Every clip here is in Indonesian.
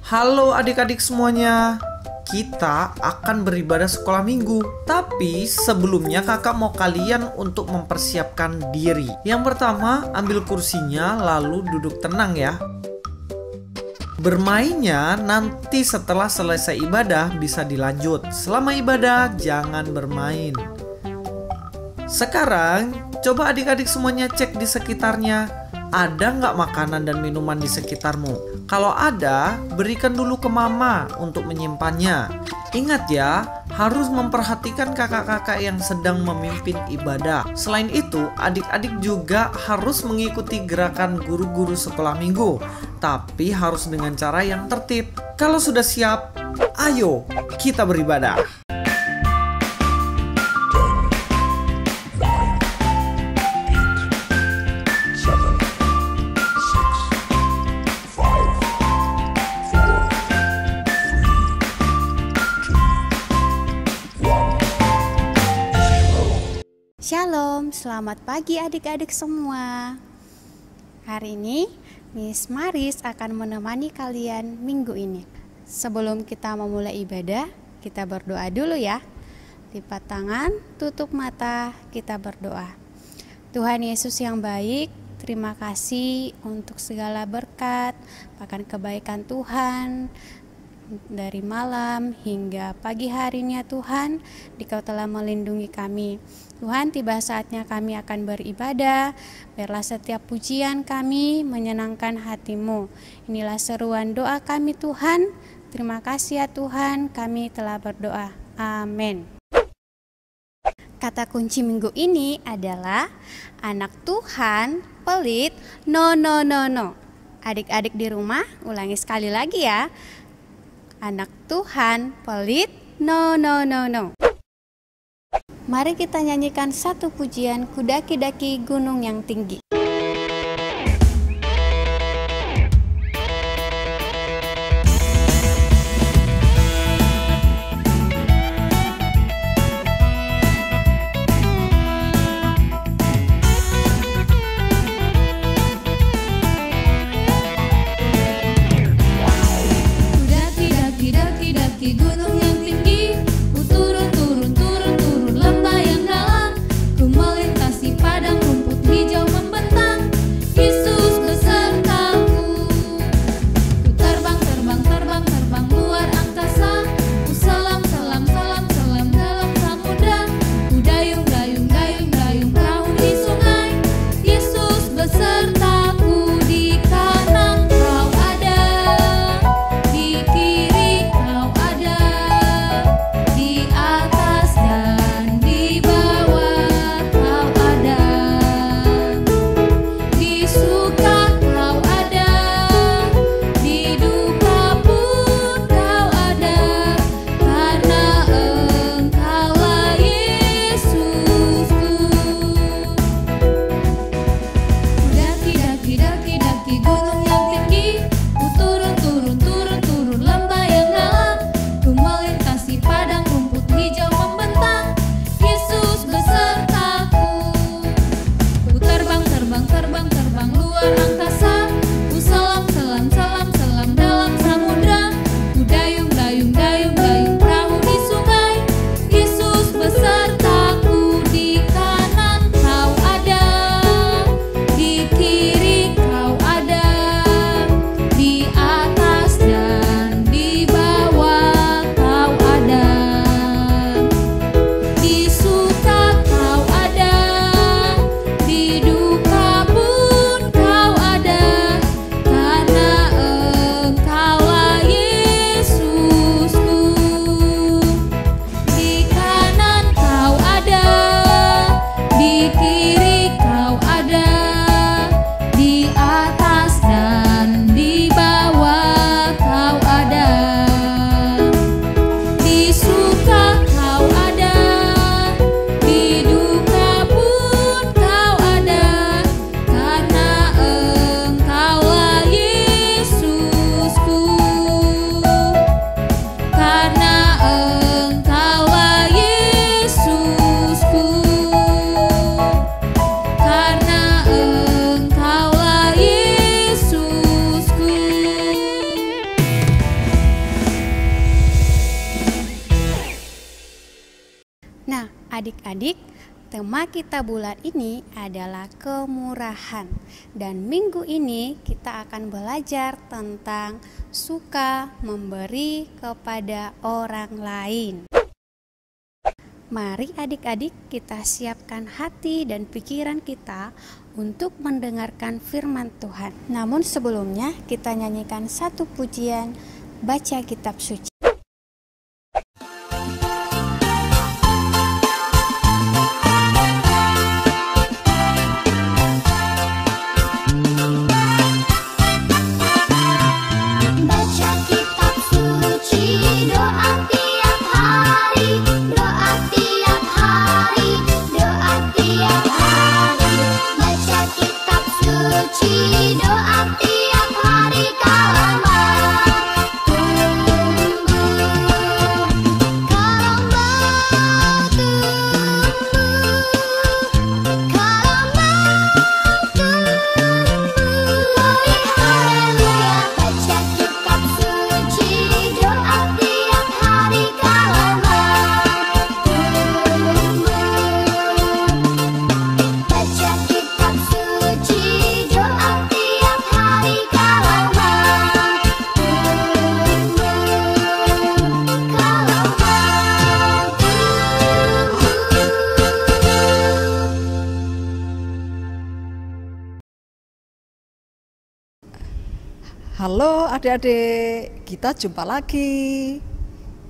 Halo adik-adik semuanya, kita akan beribadah sekolah minggu. Tapi sebelumnya kakak mau kalian untuk mempersiapkan diri. Yang pertama, ambil kursinya lalu duduk tenang ya. Bermainnya nanti setelah selesai ibadah bisa dilanjut. Selama ibadah jangan bermain. Sekarang coba adik-adik semuanya cek di sekitarnya. Ada nggak makanan dan minuman di sekitarmu? Kalau ada, berikan dulu ke mama untuk menyimpannya. Ingat ya, harus memperhatikan kakak-kakak yang sedang memimpin ibadah. Selain itu, adik-adik juga harus mengikuti gerakan guru-guru sekolah minggu. Tapi harus dengan cara yang tertib. Kalau sudah siap, ayo kita beribadah. Shalom, selamat pagi adik-adik semua. Hari ini Miss Maris akan menemani kalian minggu ini. Sebelum kita memulai ibadah, kita berdoa dulu ya. Lipat tangan, tutup mata, kita berdoa. Tuhan Yesus yang baik, terima kasih untuk segala berkat, bahkan kebaikan Tuhan. Dari malam hingga pagi harinya Tuhan, Dikau telah melindungi kami. Tuhan, tiba saatnya kami akan beribadah. Biarlah setiap pujian kami menyenangkan hati-Mu. Inilah seruan doa kami Tuhan. Terima kasih ya Tuhan, kami telah berdoa. Amin. Kata kunci minggu ini adalah anak Tuhan pelit, no. Adik-adik di rumah, ulangi sekali lagi ya. Anak Tuhan pelit, no. Mari kita nyanyikan satu pujian, Ku daki-daki gunung yang tinggi. Turun lembah yang dalam, ku melintasi padang rumput hijau membentang. Adik-adik, tema kita bulan ini adalah kemurahan. Dan minggu ini kita akan belajar tentang suka memberi kepada orang lain. Mari adik-adik kita siapkan hati dan pikiran kita untuk mendengarkan firman Tuhan. Namun sebelumnya kita nyanyikan satu pujian baca kitab suci. Halo adik-adik, kita jumpa lagi.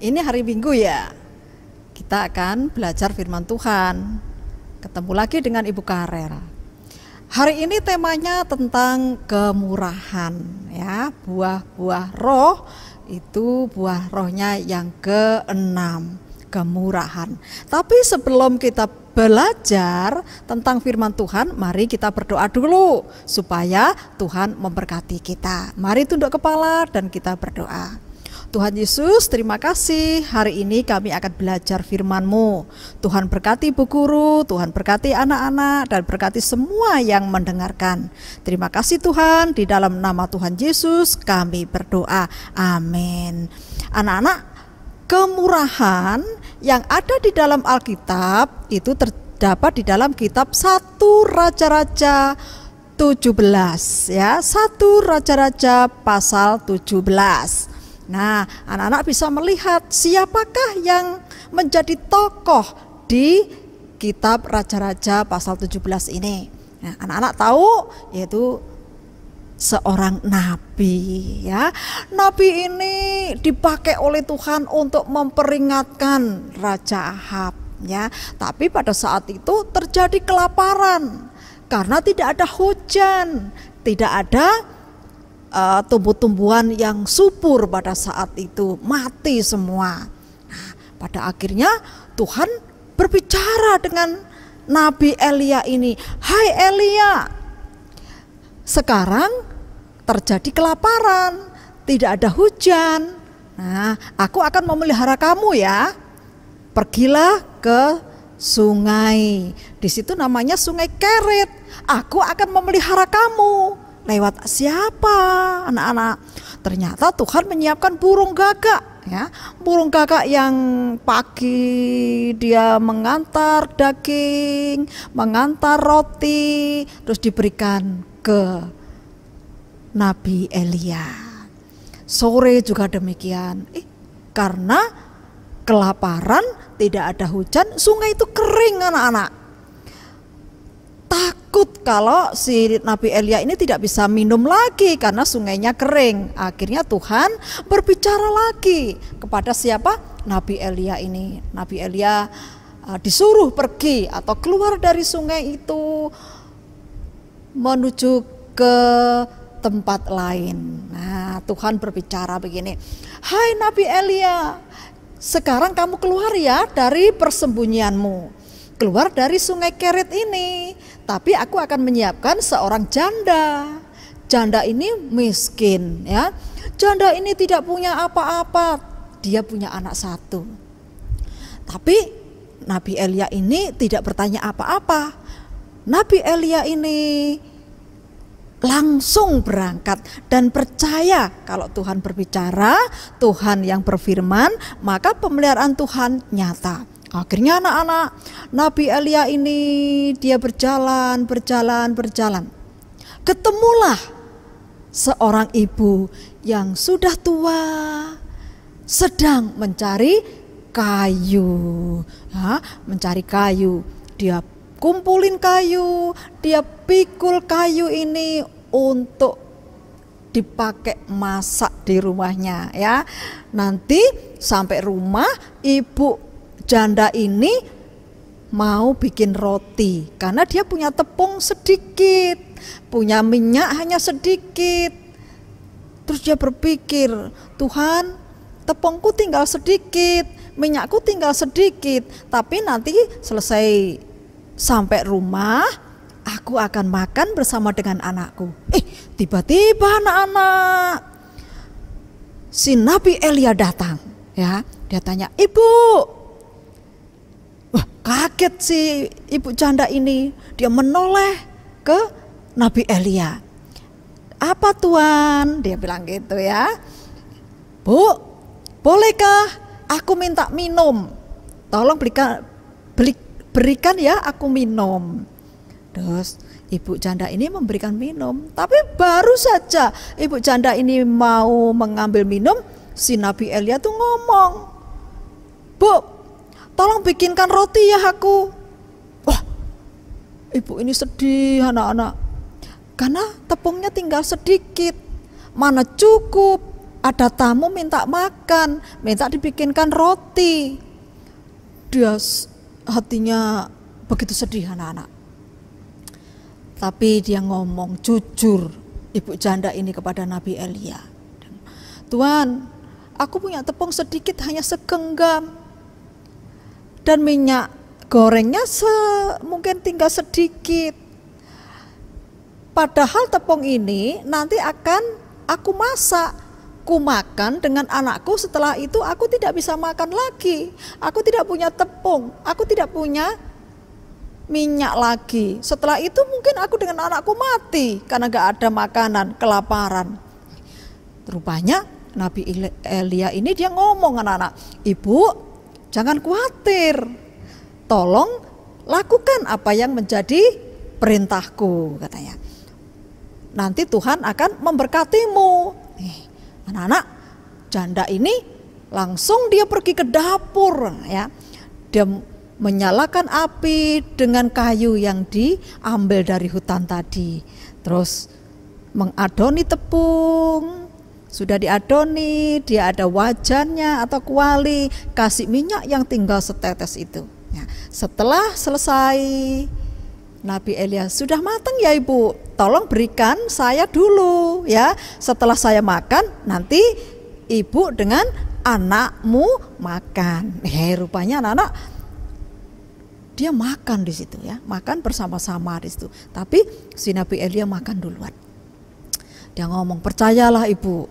Ini hari Minggu ya. Kita akan belajar firman Tuhan. Ketemu lagi dengan Ibu Karel. Hari ini temanya tentang kemurahan ya. Buah-buah roh itu buah rohnya yang ke-6, kemurahan. Tapi sebelum kita belajar tentang firman Tuhan, mari kita berdoa dulu supaya Tuhan memberkati kita. Mari tunduk kepala dan kita berdoa. Tuhan Yesus, terima kasih hari ini kami akan belajar firman-Mu. Tuhan berkati Ibu Guru, Tuhan berkati anak-anak dan berkati semua yang mendengarkan. Terima kasih Tuhan, di dalam nama Tuhan Yesus kami berdoa. Amin. Anak-anak, kemurahan yang ada di dalam Alkitab itu terdapat di dalam kitab 1 Raja-Raja 17 ya, 1 Raja-Raja pasal 17. Nah, anak-anak bisa melihat siapakah yang menjadi tokoh di kitab Raja-Raja pasal 17 ini. Nah, anak-anak tahu yaitu seorang nabi ya. Nabi ini dipakai oleh Tuhan untuk memperingatkan Raja Ahab ya. Tapi pada saat itu terjadi kelaparan karena tidak ada hujan, tidak ada tumbuh-tumbuhan yang subur pada saat itu, mati semua. Nah, pada akhirnya Tuhan berbicara dengan Nabi Elia ini, "Hai Elia, sekarang terjadi kelaparan, tidak ada hujan. Nah, aku akan memelihara kamu ya. Pergilah ke sungai. Di situ namanya Sungai Kerit. Aku akan memelihara kamu." Lewat siapa, anak-anak? Ternyata Tuhan menyiapkan burung gagak ya. Burung gagak yang pagi dia mengantar daging, mengantar roti, terus diberikan ke Nabi Elia. Sore juga demikian. Karena kelaparan, tidak ada hujan, sungai itu kering anak-anak. Takut kalau si Nabi Elia ini tidak bisa minum lagi karena sungainya kering. Akhirnya Tuhan berbicara lagi kepada siapa? Nabi Elia ini. Nabi Elia disuruh pergi atau keluar dari sungai itu menuju ke tempat lain. Nah, Tuhan berbicara begini, "Hai Nabi Elia, sekarang kamu keluar ya dari persembunyianmu. Keluar dari Sungai Kerit ini, tapi aku akan menyiapkan seorang janda. Janda ini miskin ya. Janda ini tidak punya apa-apa, dia punya anak satu." Tapi Nabi Elia ini tidak bertanya apa-apa. Nabi Elia ini langsung berangkat dan percaya kalau Tuhan berbicara, Tuhan yang berfirman, maka pemeliharaan Tuhan nyata. Akhirnya anak-anak Nabi Elia ini dia berjalan. Ketemulah seorang ibu yang sudah tua sedang mencari kayu. Mencari kayu. Dia kumpulin kayu, dia pikul kayu ini untuk dipakai masak di rumahnya ya. Nanti sampai rumah ibu janda ini mau bikin roti karena dia punya tepung sedikit, punya minyak hanya sedikit. Terus dia berpikir, Tuhan, tepungku tinggal sedikit, minyakku tinggal sedikit, tapi nanti selesai sampai rumah aku akan makan bersama dengan anakku. Tiba-tiba anak-anak si Nabi Elia datang ya. Dia tanya, "Ibu." Wah, kaget si ibu janda ini. Dia menoleh ke Nabi Elia. "Apa Tuan?" Dia bilang gitu ya. "Bu, bolehkah aku minta minum? Tolong berikan ya aku minum." Terus ibu janda ini memberikan minum. Tapi baru saja ibu janda ini mau mengambil minum, si Nabi Elia tuh ngomong, "Bu, tolong bikinkan roti ya aku." Wah, ibu ini sedih anak-anak. Karena tepungnya tinggal sedikit. Mana cukup, ada tamu minta makan, minta dibikinkan roti. Dia hatinya begitu sedih anak-anak. Tapi dia ngomong jujur ibu janda ini kepada Nabi Elia, "Tuan, aku punya tepung sedikit hanya segenggam. Dan minyak gorengnya mungkin tinggal sedikit. Padahal tepung ini nanti akan aku masak, ku makan dengan anakku, setelah itu aku tidak bisa makan lagi. Aku tidak punya tepung, aku tidak punya minyak lagi. Setelah itu mungkin aku dengan anakku mati karena gak ada makanan, kelaparan." Rupanya Nabi Elia ini dia ngomong anak-anak, "Ibu, jangan khawatir. Tolong lakukan apa yang menjadi perintahku," katanya. "Nanti Tuhan akan memberkatimu." Anak-anak, janda ini langsung dia pergi ke dapur ya. Dia menyalakan api dengan kayu yang diambil dari hutan tadi. Terus mengadoni tepung. Sudah diadoni, dia ada wajannya atau kuali, kasih minyak yang tinggal setetes itu. Ya, setelah selesai, Nabi Elia, "Sudah matang ya Ibu, tolong berikan saya dulu ya. Setelah saya makan, nanti Ibu dengan anakmu makan." Rupanya anak-anak dia makan di situ ya, makan bersama-sama di situ. Tapi si Nabi Elia makan duluan. Dia ngomong, "Percayalah Ibu,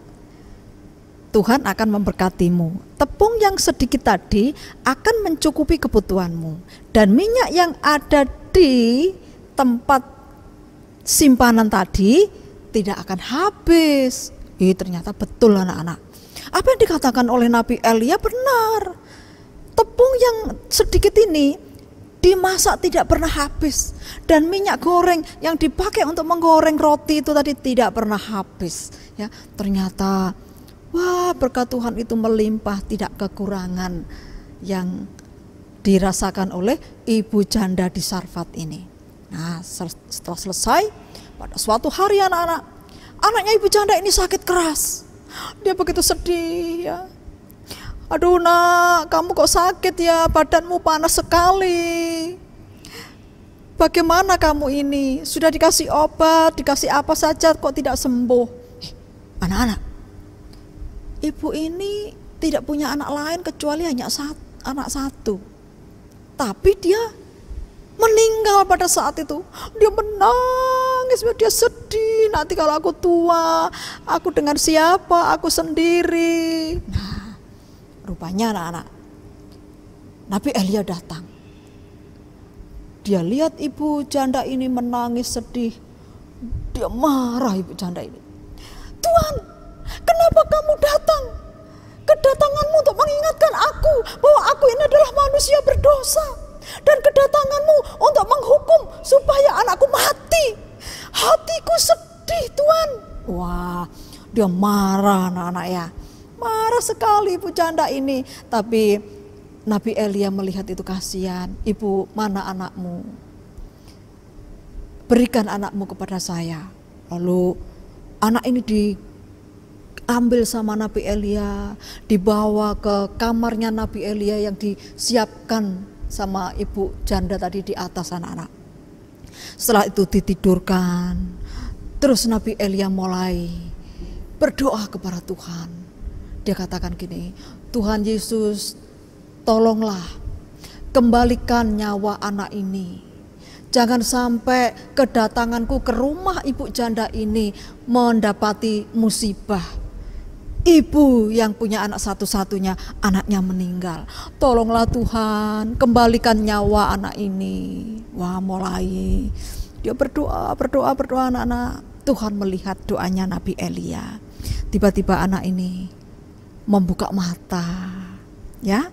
Tuhan akan memberkatimu. Tepung yang sedikit tadi akan mencukupi kebutuhanmu. Dan minyak yang ada di tempat simpanan tadi tidak akan habis." Ternyata betul anak-anak. Apa yang dikatakan oleh Nabi Elia benar. Tepung yang sedikit ini dimasak tidak pernah habis, dan minyak goreng yang dipakai untuk menggoreng roti itu tadi tidak pernah habis ya. Ternyata wah, berkat Tuhan itu melimpah, tidak kekurangan yang dirasakan oleh ibu janda di Sarfat ini. Nah, setelah selesai, pada suatu hari anak-anak, anaknya ibu janda ini sakit keras. Dia begitu sedih ya. "Aduh nak, kamu kok sakit ya, badanmu panas sekali. Bagaimana kamu ini? Sudah dikasih obat, dikasih apa saja kok tidak sembuh." Anak-anak, ibu ini tidak punya anak lain kecuali hanya anak satu. Tapi dia meninggal pada saat itu. Dia menangis, dia sedih. "Nanti kalau aku tua, aku dengan siapa? Aku sendiri." Nah, rupanya anak-anak, Nabi Elia datang. Dia lihat ibu janda ini menangis sedih. Dia marah ibu janda ini. "Tuhan, kenapa kamu datang? Kedatanganmu untuk mengingatkan aku bahwa aku ini adalah manusia berdosa. dosa, dan kedatanganmu untuk menghukum supaya anakku mati. Hatiku sedih Tuhan. Wah, dia marah anak-anak ya. Marah sekali ibu janda ini. Tapi Nabi Elia melihat itu kasihan. Ibu, mana anakmu? Berikan anakmu kepada saya. Lalu anak ini diambil sama Nabi Elia, dibawa ke kamarnya Nabi Elia yang disiapkan sama ibu janda tadi di atas anak-anak. Setelah itu ditidurkan. Terus Nabi Elia mulai berdoa kepada Tuhan. Dia katakan gini, Tuhan Yesus, tolonglah kembalikan nyawa anak ini. Jangan sampai kedatanganku ke rumah ibu janda ini mendapati musibah. Ibu yang punya anak satu-satunya, anaknya meninggal. Tolonglah Tuhan, kembalikan nyawa anak ini. Wah, mulai dia berdoa anak-anak. Tuhan melihat doanya Nabi Elia. Tiba-tiba anak ini membuka mata, ya.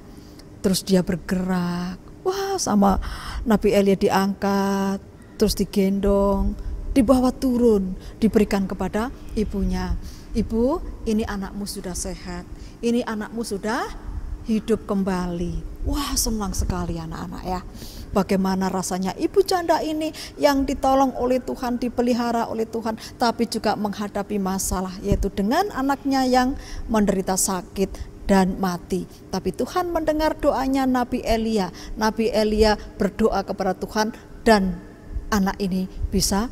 Terus dia bergerak. Wah, sama Nabi Elia diangkat, terus digendong, dibawa turun, diberikan kepada ibunya. Ibu, ini anakmu sudah sehat. Ini anakmu sudah hidup kembali. Wah, senang sekali anak-anak ya. Bagaimana rasanya ibu janda ini yang ditolong oleh Tuhan, dipelihara oleh Tuhan, tapi juga menghadapi masalah, yaitu dengan anaknya yang menderita sakit dan mati. Tapi Tuhan mendengar doanya Nabi Elia. Nabi Elia berdoa kepada Tuhan dan anak ini bisa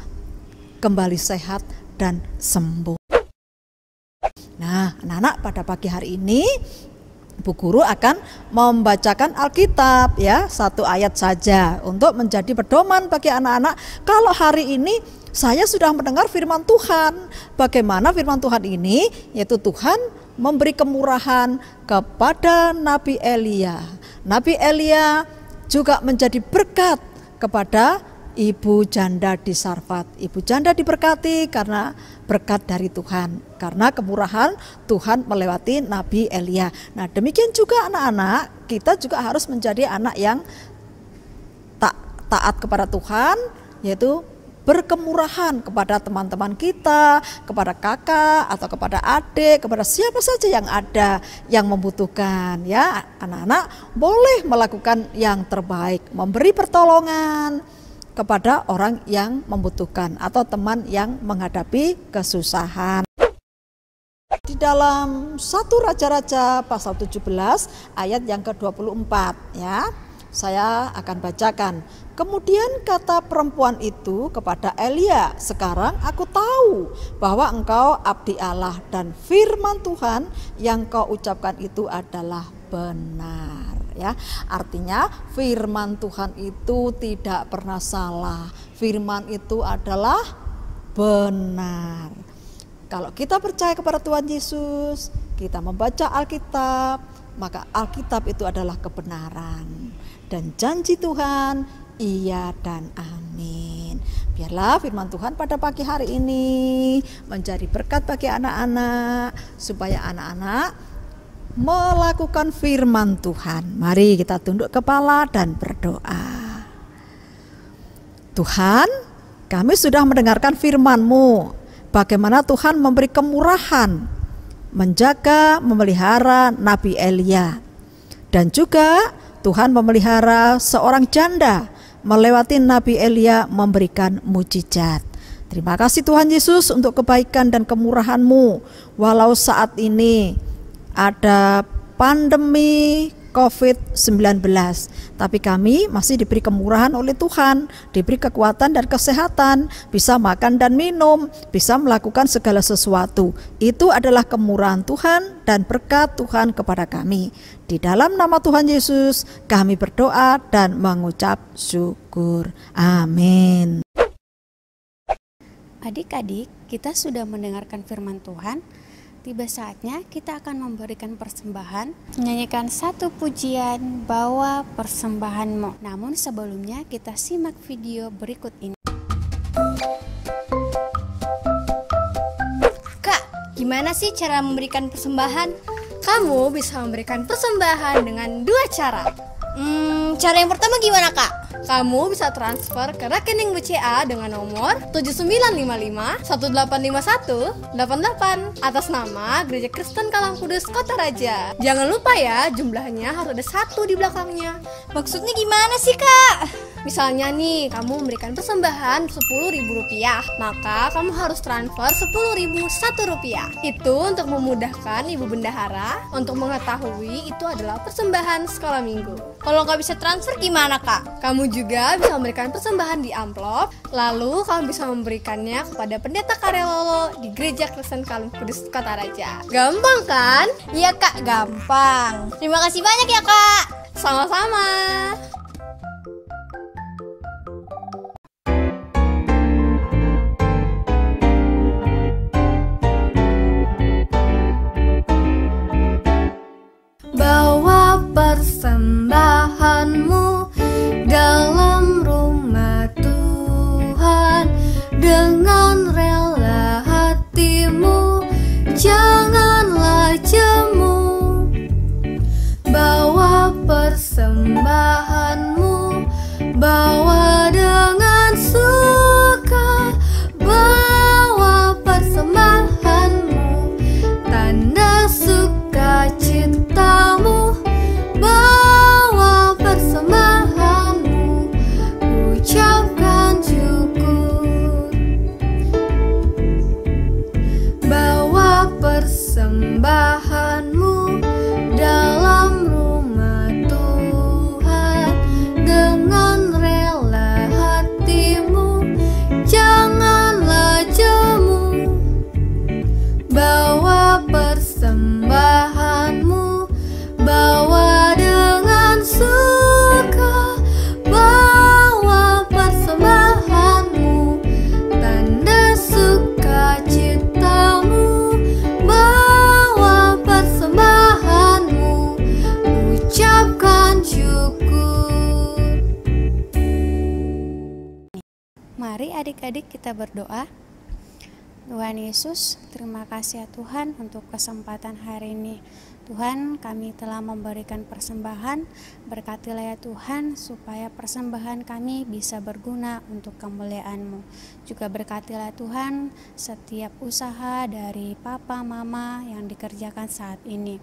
kembali sehat dan sembuh. Nah, anak-anak, pada pagi hari ini Bu Guru akan membacakan Alkitab ya, satu ayat saja untuk menjadi pedoman bagi anak-anak. Kalau hari ini saya sudah mendengar firman Tuhan. Bagaimana firman Tuhan ini? Yaitu Tuhan memberi kemurahan kepada Nabi Elia. Nabi Elia juga menjadi berkat kepada ibu janda di Sarfat. Ibu janda diberkati karena berkat dari Tuhan, karena kemurahan Tuhan melewati Nabi Elia. Nah, demikian juga anak-anak, kita juga harus menjadi anak yang taat kepada Tuhan, yaitu berkemurahan kepada teman-teman kita, kepada kakak atau kepada adik, kepada siapa saja yang ada yang membutuhkan. Ya, anak-anak boleh melakukan yang terbaik, memberi pertolongan kepada orang yang membutuhkan atau teman yang menghadapi kesusahan. Di dalam 1 Raja-Raja pasal 17 ayat yang ke-24 ya. Saya akan bacakan. Kemudian kata perempuan itu kepada Elia, sekarang aku tahu bahwa engkau abdi Allah dan firman Tuhan yang kau ucapkan itu adalah benar. Ya, artinya firman Tuhan itu tidak pernah salah. Firman itu adalah benar. Kalau kita percaya kepada Tuhan Yesus, kita membaca Alkitab, maka Alkitab itu adalah kebenaran. Dan janji Tuhan, iya dan amin. Biarlah firman Tuhan pada pagi hari ini menjadi berkat bagi anak-anak, supaya anak-anak melakukan firman Tuhan. Mari kita tunduk kepala dan berdoa. Tuhan, kami sudah mendengarkan firman-Mu. Bagaimana Tuhan memberi kemurahan, menjaga, memelihara Nabi Elia. Dan juga Tuhan memelihara seorang janda melewati Nabi Elia memberikan mujizat. Terima kasih Tuhan Yesus untuk kebaikan dan kemurahan-Mu. Walau saat ini ada pandemi COVID-19, tapi kami masih diberi kemurahan oleh Tuhan, diberi kekuatan dan kesehatan, bisa makan dan minum, bisa melakukan segala sesuatu. Itu adalah kemurahan Tuhan dan berkat Tuhan kepada kami. Di dalam nama Tuhan Yesus kami berdoa dan mengucap syukur. Amin. Adik-adik, kita sudah mendengarkan firman Tuhan. Tiba saatnya kita akan memberikan persembahan, menyanyikan satu pujian, bawa persembahanmu. Namun sebelumnya kita simak video berikut ini. Kak, gimana sih cara memberikan persembahan? Kamu bisa memberikan persembahan dengan 2 cara. Cara yang pertama gimana, Kak? Kamu bisa transfer ke rekening BCA dengan nomor 7955-185188 atas nama Gereja Kristen Kalang Kudus Kota Raja. Jangan lupa ya, jumlahnya harus ada 1 di belakangnya. Maksudnya gimana sih, Kak? Misalnya nih, kamu memberikan persembahan Rp10.000, maka kamu harus transfer Rp10.001. Itu untuk memudahkan Ibu Bendahara untuk mengetahui itu adalah persembahan sekolah minggu. Kalau nggak bisa transfer gimana, Kak? Kamu juga bisa memberikan persembahan di amplop, lalu kamu bisa memberikannya kepada Pendeta Karelolo di Gereja Kristen Kalang Kudus Kota Raja. Gampang kan? Iya, Kak, gampang. Terima kasih banyak ya, Kak. Sama-sama. Bawa persembahanmu dalam rumah Tuhan dengan rela hatimu, janganlah jemu. Bawa persembahanmu, bawa dengan suka, bawa persembahanmu, tanda sukacitamu, bawa persembahanmu, ucapkan syukur. Bawa persembahanmu dalam rumah Tuhan dengan rela hatimu, janganlah jemu. Bawa persembahanmu, bawa dengan suka, bawa persembahanmu, tanda sukacitamu, bawa persembahanmu, ucapkan syukur. Mari adik-adik kita berdoa. Tuhan Yesus, terima kasih ya Tuhan untuk kesempatan hari ini. Tuhan, kami telah memberikan persembahan, berkatilah ya Tuhan supaya persembahan kami bisa berguna untuk kemuliaan-Mu. Juga berkatilah Tuhan setiap usaha dari Papa, Mama yang dikerjakan saat ini.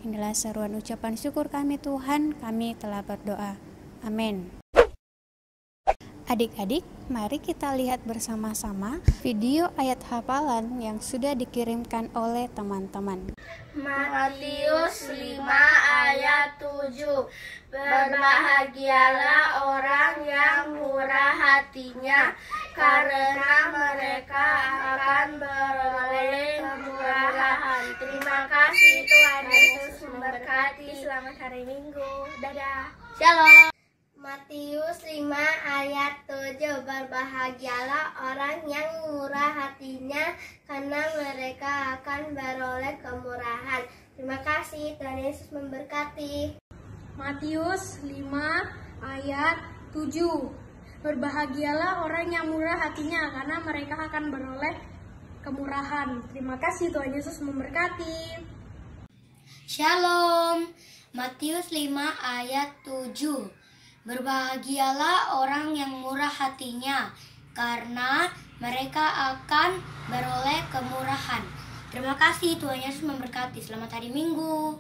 Inilah seruan ucapan syukur kami Tuhan, kami telah berdoa. Amin. Adik-adik, mari kita lihat bersama-sama video ayat hafalan yang sudah dikirimkan oleh teman-teman. Matius 5 ayat 7. Berbahagialah orang yang murah hatinya, karena mereka akan beroleh kemurahan. Terima kasih, Tuhan Yesus memberkati. Selamat hari Minggu. Dadah. Shalom. Matius 5 ayat 7. Berbahagialah orang yang murah hatinya, karena mereka akan beroleh kemurahan. Terima kasih, Tuhan Yesus memberkati. Matius 5 ayat 7. Berbahagialah orang yang murah hatinya, karena mereka akan beroleh kemurahan. Terima kasih, Tuhan Yesus memberkati. Shalom. Matius 5 ayat 7. Berbahagialah orang yang murah hatinya, karena mereka akan beroleh kemurahan. Terima kasih, Tuhan Yesus memberkati. Selamat hari Minggu.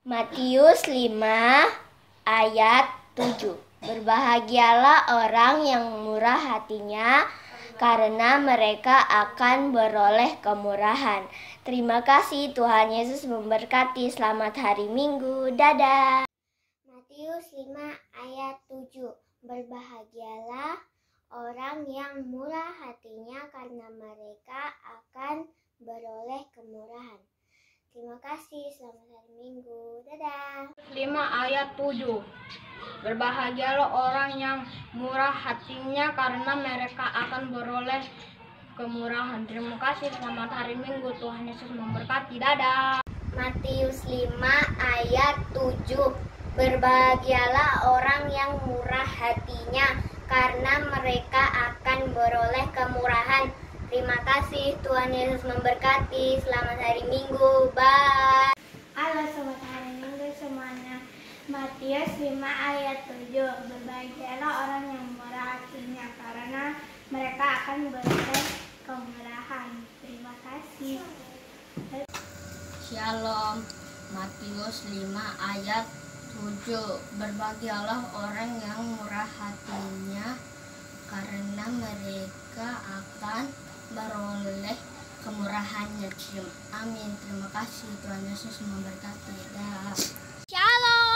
Matius 5 ayat 7. Berbahagialah orang yang murah hatinya, karena mereka akan beroleh kemurahan. Terima kasih, Tuhan Yesus memberkati. Selamat hari Minggu. Dadah. Matius 5 ayat 7. Berbahagialah orang yang murah hatinya, karena mereka akan beroleh kemurahan. Terima kasih, selamat hari Minggu. Dadah. 5 ayat 7. Berbahagialah orang yang murah hatinya, karena mereka akan beroleh kemurahan. Terima kasih, selamat hari Minggu. Tuhan Yesus memberkati. Dadah. Matius 5 ayat 7. Berbahagialah orang yang murah hatinya, karena mereka akan beroleh kemurahan. Terima kasih, Tuhan Yesus memberkati. Selamat hari Minggu. Bye. Halo, selamat hari Minggu semuanya. Matius 5 ayat 7. Berbahagialah orang yang murah hatinya, karena mereka akan beroleh kemurahan. Terima kasih. Shalom. Matius 5 ayat 7. Berbahagialah orang yang murah hatinya, karena mereka akan beroleh kemurahannya. Amin. Terima kasih. Tuhan Yesus memberkati. Dah. Shalom.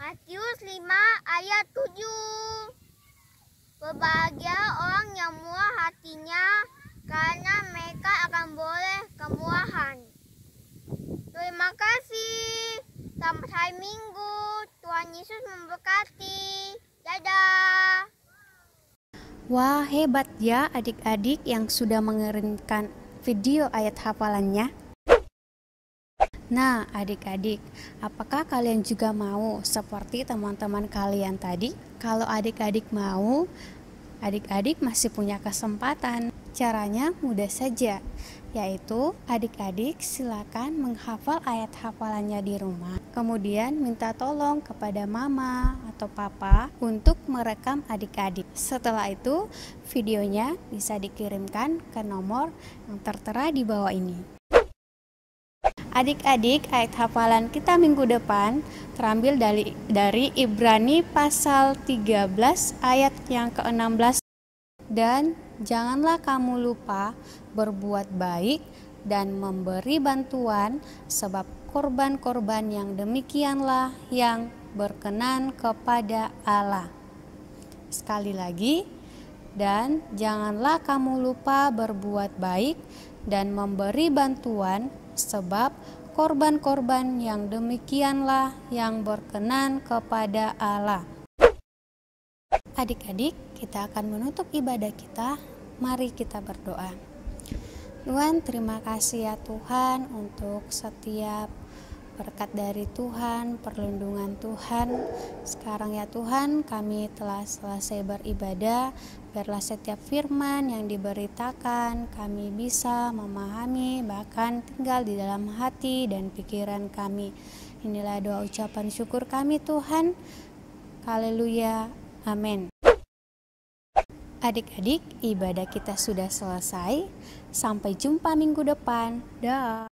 Matius 5 ayat 7. Berbahagia orang yang murah hatinya, karena mereka akan boleh kemurahan. Terima kasih. Selamat hari Minggu. Tuhan Yesus memberkati. Dadah. Wah, hebat ya adik-adik yang sudah mengirimkan video ayat hafalannya. Nah, adik-adik, apakah kalian juga mau seperti teman-teman kalian tadi? Kalau adik-adik mau, adik-adik masih punya kesempatan. Caranya mudah saja, yaitu adik-adik silakan menghafal ayat hafalannya di rumah. Kemudian minta tolong kepada mama atau papa untuk merekam adik-adik. Setelah itu, videonya bisa dikirimkan ke nomor yang tertera di bawah ini. Adik-adik, ayat hafalan kita minggu depan terambil dari Ibrani pasal 13 ayat yang ke-16. Dan janganlah kamu lupa berbuat baik dan memberi bantuan, sebab korban-korban yang demikianlah yang berkenan kepada Allah. Sekali lagi, dan janganlah kamu lupa berbuat baik dan memberi bantuan, sebab korban-korban yang demikianlah yang berkenan kepada Allah. Adik-adik, kita akan menutup ibadah kita. Mari kita berdoa. Tuhan, terima kasih ya Tuhan untuk setiap berkat dari Tuhan, perlindungan Tuhan. Sekarang ya Tuhan, kami telah selesai beribadah. Biarlah setiap firman yang diberitakan kami bisa memahami, bahkan tinggal di dalam hati dan pikiran kami. Inilah doa ucapan syukur kami Tuhan. Haleluya. Amin. Adik-adik, ibadah kita sudah selesai. Sampai jumpa minggu depan. Dah.